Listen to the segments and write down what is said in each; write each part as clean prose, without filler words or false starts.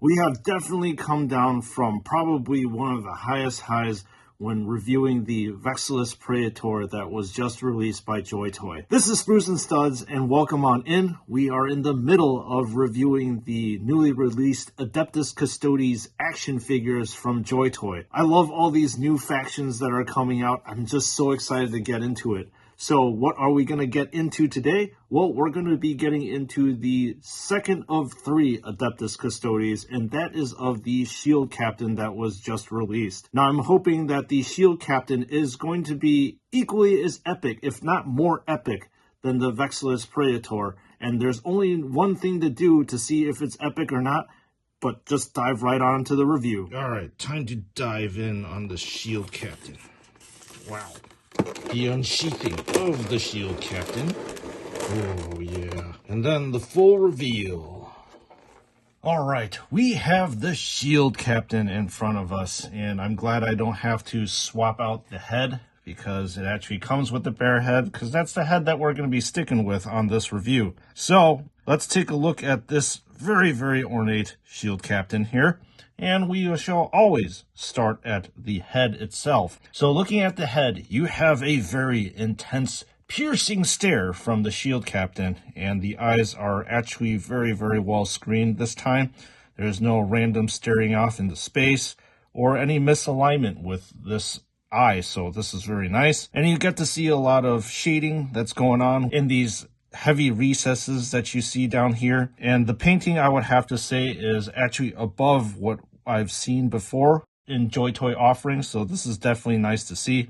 We have definitely come down from probably one of the highest highs when reviewing the Vexillus Praetor that was just released by JoyToy. This is Spruce and Studs, and welcome on in. We are in the middle of reviewing the newly released Adeptus Custodes action figures from JoyToy. I love all these new factions that are coming out. I'm just so excited to get into it. So what are we going to get into today? Well, we're going to be getting into the second of 3 Adeptus Custodes, and that is of the Shield Captain that was just released. Now, I'm hoping that the Shield Captain is going to be equally as epic, if not more epic, than the Vexillus Praetor, and there's only one thing to do to see if it's epic or not, but just dive right on to the review. All right, time to dive in on the Shield Captain. Wow. The unsheathing of the Shield Captain. Oh, yeah. And then the full reveal. All right, we have the Shield Captain in front of us, and I'm glad I don't have to swap out the head because it actually comes with the bare head, because that's the head that we're going to be sticking with on this review. So let's take a look at this very, very ornate Shield Captain here. And we shall always start at the head itself. So looking at the head, you have a very intense, piercing stare from the Shield Captain. And the eyes are actually very, very well screened this time. There's no random staring off into space or any misalignment with this eye. So this is very nice. And you get to see a lot of shading that's going on in these heavy recesses that you see down here. And the painting, I would have to say, is actually above what I've seen before in JoyToy offerings, so this is definitely nice to see.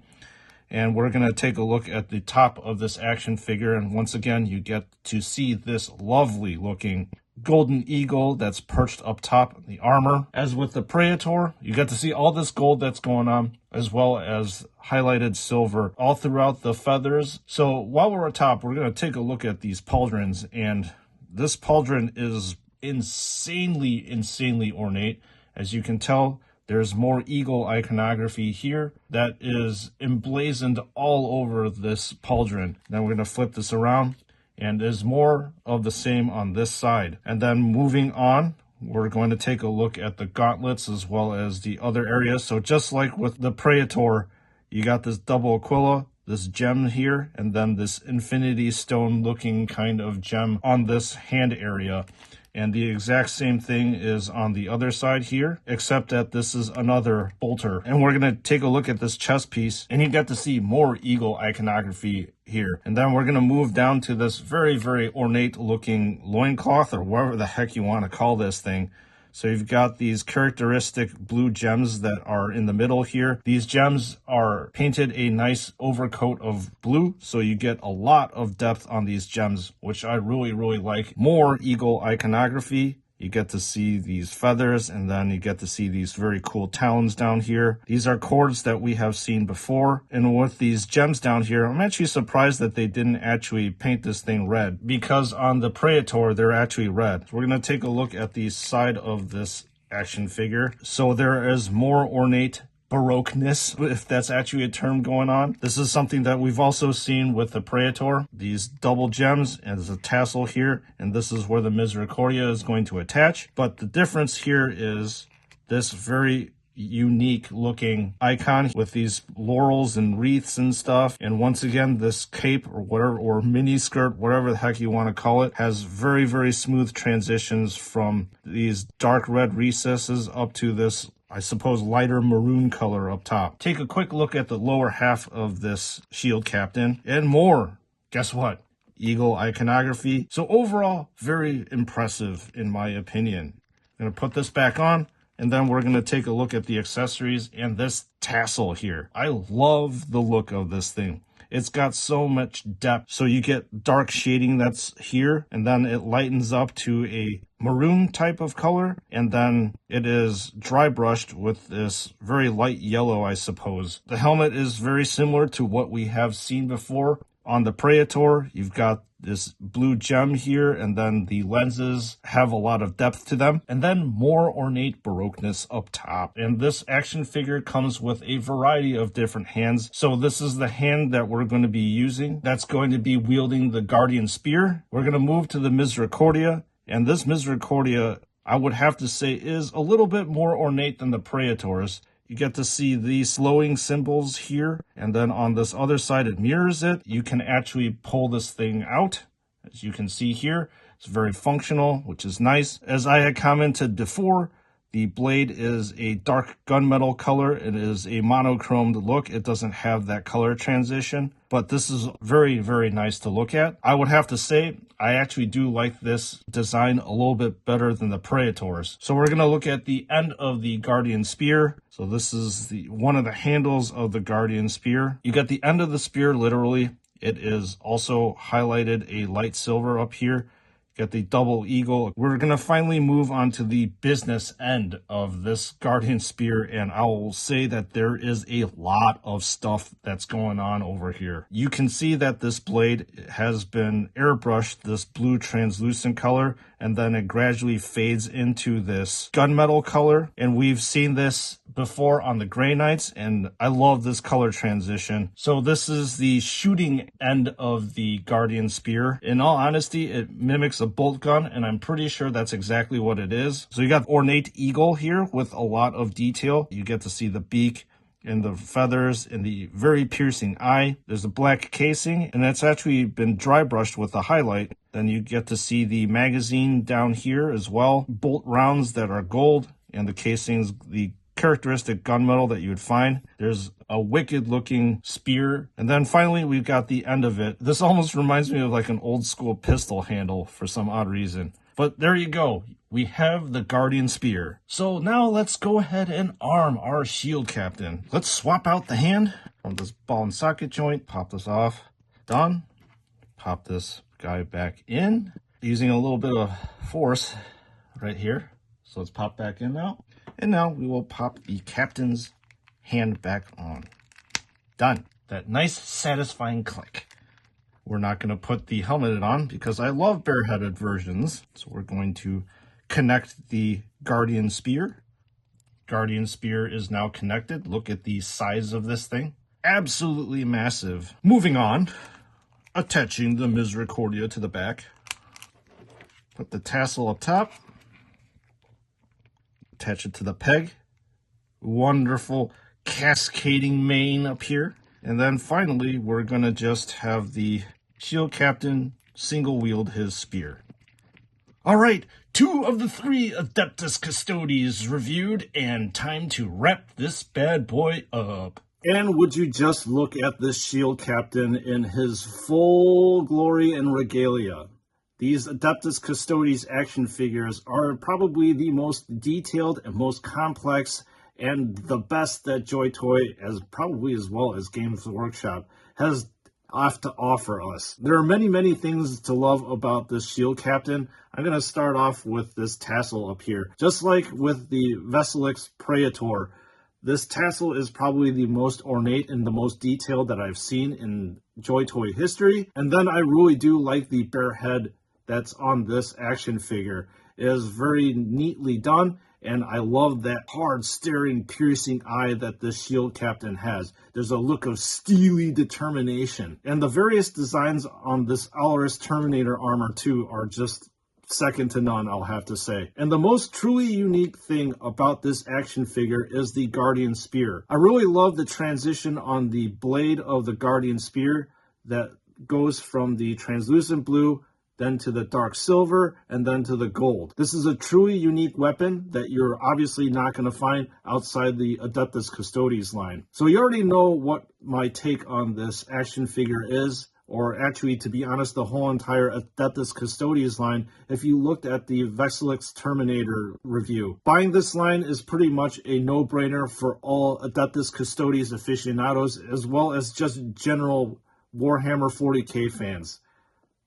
And we're going to take a look at the top of this action figure, and once again you get to see this lovely looking golden eagle that's perched up top of the armor. As with the Praetor, you get to see all this gold that's going on, as well as highlighted silver all throughout the feathers. So while we're atop, we're going to take a look at these pauldrons, and this pauldron is insanely ornate. As you can tell, there's more eagle iconography here that is emblazoned all over this pauldron. Now we're going to flip this around, and there's more of the same on this side. And then moving on, we're going to take a look at the gauntlets as well as the other areas. So just like with the Praetor, you got this double aquila, this gem here, and then this infinity stone looking kind of gem on this hand area. And the exact same thing is on the other side here, except that this is another bolter. And we're going to take a look at this chest piece, and you get to see more eagle iconography here. And then we're going to move down to this very, very ornate looking loincloth, or whatever the heck you want to call this thing. So you've got these characteristic blue gems that are in the middle here. These gems are painted a nice overcoat of blue, so you get a lot of depth on these gems, which I really, really like. More eagle iconography. You get to see these feathers, and then you get to see these very cool talons down here. These are cords that we have seen before. And with these gems down here, I'm actually surprised that they didn't actually paint this thing red, because on the Praetor, they're actually red. So we're going to take a look at the side of this action figure. So there is more ornate Baroqueness, if that's actually a term going on. This is something that we've also seen with the Praetor. These double gems, and there's a tassel here, and this is where the Misericordia is going to attach. But the difference here is this very unique looking icon with these laurels and wreaths and stuff. And once again, this cape or whatever, or mini skirt, whatever the heck you want to call it, has very, very smooth transitions from these dark red recesses up to this, I suppose, lighter maroon color up top. Take a quick look at the lower half of this Shield Captain, and more. Guess what? Eagle iconography. So overall, very impressive in my opinion. I'm going to put this back on, and then we're going to take a look at the accessories and this tassel here. I love the look of this thing. It's got so much depth. So you get dark shading that's here, and then it lightens up to a maroon type of color, and then it is dry brushed with this very light yellow, I suppose. The helmet is very similar to what we have seen before. On the Praetor, you've got this blue gem here, and then the lenses have a lot of depth to them, and then more ornate Baroqueness up top. And this action figure comes with a variety of different hands. So this is the hand that we're going to be using. That's going to be wielding the Guardian Spear. We're going to move to the Misericordia, and this Misericordia, I would have to say is a little bit more ornate than the Praetors. You get to see the slowing symbols here, and then on this other side it mirrors it. You can actually pull this thing out, as you can see here. It's very functional, which is nice. As I had commented before, the blade is a dark gunmetal color. It is a monochromed look. It doesn't have that color transition, but this is very, very nice to look at. I would have to say, I actually do like this design a little bit better than the Praetors. So we're going to look at the end of the Guardian Spear. So this is one of the handles of the Guardian Spear. You get the end of the spear, literally. It is also highlighted a light silver up here. Get the double eagle. We're going to finally move on to the business end of this Guardian Spear, and I will say that there is a lot of stuff that's going on over here. You can see that this blade has been airbrushed, this blue translucent color, and then it gradually fades into this gunmetal color, and we've seen this before on the Grey Knights, and I love this color transition. So this is the shooting end of the Guardian Spear. In all honesty, it mimics a bolt gun, and I'm pretty sure that's exactly what it is. So you got ornate eagle here with a lot of detail. You get to see the beak and the feathers and the very piercing eye. There's a black casing, and that's actually been dry brushed with a highlight. Then you get to see the magazine down here as well. Bolt rounds that are gold, and the casings, the characteristic gunmetal that you would find. There's a wicked looking spear, and then finally we've got the end of it. This almost reminds me of like an old school pistol handle for some odd reason. But there you go. We have the Guardian Spear. So now let's go ahead and arm our shield captain. Let's swap out the hand from this ball and socket joint. Pop this off. Done. Pop this guy back in using a little bit of force right here. So let's pop back in now. And now we will pop the captain's hand back on. Done. That nice, satisfying click. We're not going to put the helmet on because I love bareheaded versions. So we're going to connect the Guardian Spear. Guardian Spear is now connected. Look at the size of this thing. Absolutely massive. Moving on. Attaching the Misericordia to the back. Put the tassel up top. Attach it to the peg. Wonderful cascading mane up here. And then finally, we're going to just have the shield captain single wield his spear. All right, 2 of the 3 Adeptus Custodes reviewed, and time to wrap this bad boy up. And would you just look at this shield captain in his full glory and regalia. These Adeptus Custodes action figures are probably the most detailed and most complex and the best that JoyToy, as well as Games Workshop, has to offer us. There are many, many things to love about this shield captain. I'm going to start off with this tassel up here. Just like with the Veselix Praetor, this tassel is probably the most ornate and the most detailed that I've seen in JoyToy history. And then I really do like the bare head that's on this action figure. It is very neatly done, and I love that hard, staring, piercing eye that this shield captain has. There's a look of steely determination. And the various designs on this Alaris Terminator armor, too, are just second to none, I'll have to say. And the most truly unique thing about this action figure is the Guardian Spear. I really love the transition on the blade of the Guardian Spear that goes from the translucent blue then to the dark silver, and then to the gold. This is a truly unique weapon that you're obviously not going to find outside the Adeptus Custodes line. So you already know what my take on this action figure is, or actually, to be honest, the whole entire Adeptus Custodes line, if you looked at the Veselix Terminator review. Buying this line is pretty much a no-brainer for all Adeptus Custodes aficionados, as well as just general Warhammer 40K fans.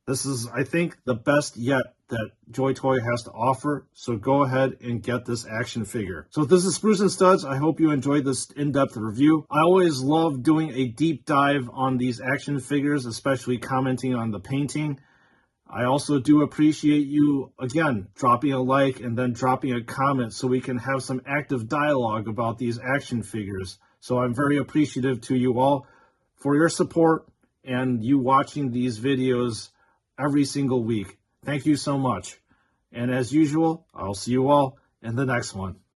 This is, I think, the best yet that JoyToy has to offer, so go ahead and get this action figure. So this is Spruce and Studs. I hope you enjoyed this in-depth review. I always love doing a deep dive on these action figures, especially commenting on the painting. I also do appreciate you, again, dropping a like and then dropping a comment so we can have some active dialogue about these action figures. So I'm very appreciative to you all for your support and you watching these videos every single week. Thank you so much. And as usual, I'll see you all in the next one.